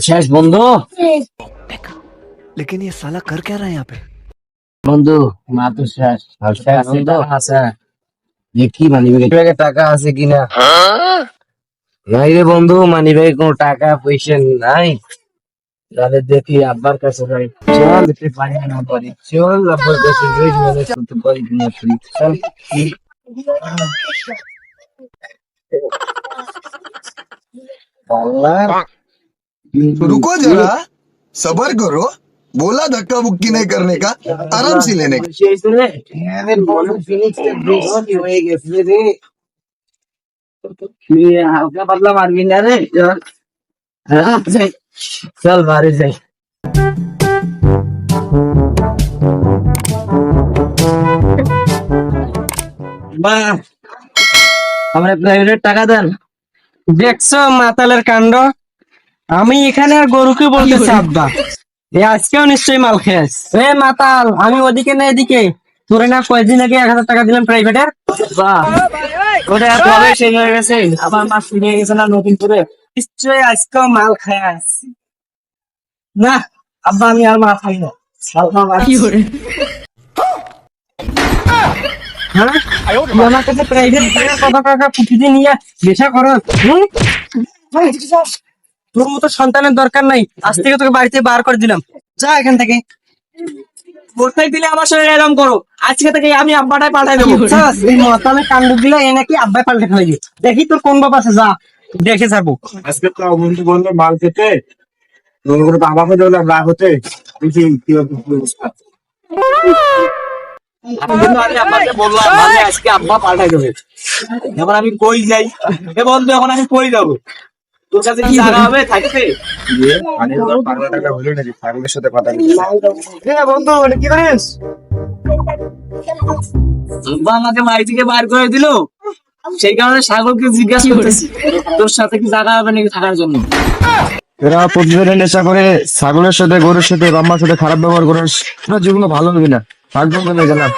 শেষ বন্ধু। लेकिन ये साला कर क्या रहा है यहाँ पे। বন্ধু মা তো শেষ আর শেষ বন্ধু আছে। দেখি মানিব্যাগে টাকা আছে কিনা। নাই রে বন্ধু, মানিব্যাগে কোনো টাকা পয়সা নাই। তাহলে দেখি আব্বার কাছে যাই। চল একটু পানি না পারি, চল আব্বার কাছে যাই, ম্যানেজ করতে পারি কিনা তুই চল। আল্লাহ, तो रुको जरा, सबर करो। बोला धक्का बुक्की नहीं करने का, आराम से लेने का। হয়ে গেছে রে। তুই হালকা পাতলা মারবি না রে, চল। হ্যাঁ, যাই। চল বাড়ি যাই। বাহ, আমরা প্রাইভেট টাকা দেন। দেখছো মাতালের কাণ্ড। আমি এখানে আর গরুকে বলতেছি আব্বা, এ আজকেও নিশ্চয়ই মাল খেয়েছ। এ মাতাল, আমি ওদিকে না এদিকে, তোরে না কয়েকদিন আগে 1000 টাকা দিলাম প্রাইভেটের। বাহ, ওটা এত হবে শেষ হয়ে গেছে। আবার মাছ ফিরে গেছে না নতুন করে। নিশ্চয়ই আজকেও মাল খেয়েছ। না আব্বা, আমি আর মাছ খাই না। হালকা মাছ। হ্যাঁ, তুই আমার কাছে প্রাইভেট কত টাকা পুঁথিতে নিয়ে নেশা করস? তোর মতো সন্তানের দরকার নাই। আজ থেকে তোকে বাড়িতে বার করে দিলাম, যা এখান থেকে। কোথায় দিলে আমার সঙ্গে এরকম করো, আজকে থেকে আমি আব্বাটাই পাঠাই দেবো। বুঝছস? এই মতালে কাণ্ড দিলে এ নাকি আব্বাই পাল্টে ফেলাইবে। দেখি তোর কোন বাপ আছে, যা দেখে যাবো। আজকে তো বন্ধু বললো মাল খেতে, মনে করে তো আমাকে দেখলাম রাগ হতে। দেখি কি অবস্থা। আমি কিন্তু আগে আব্বাকে বললাম আমি আজকে আব্বা পাঠাই দেবে। এবার আমি কই যাই? এ বন্ধু, এখন আমি কই যাবো? তোর কাছে কি জানা হবে থাকতে? মানে তোর 15 টাকা হলো নাকি ছাগলের সাথে কথা বলছি। বন্ধু কি করিস? আব্বা আমাকে বাড়ি থেকে বার করে দিল, সেই কারণে ছাগলকে জিজ্ঞাসা করতেছি তোর সাথে কি জায়গা হবে নাকি থাকার জন্য। এরা প্রতিদিনের নেশা করে ছাগলের সাথে, গরুর সাথে, বাম্মার সাথে খারাপ ব্যবহার করিস, জীবনে ভালো হবে না। থাকবো গেলাম।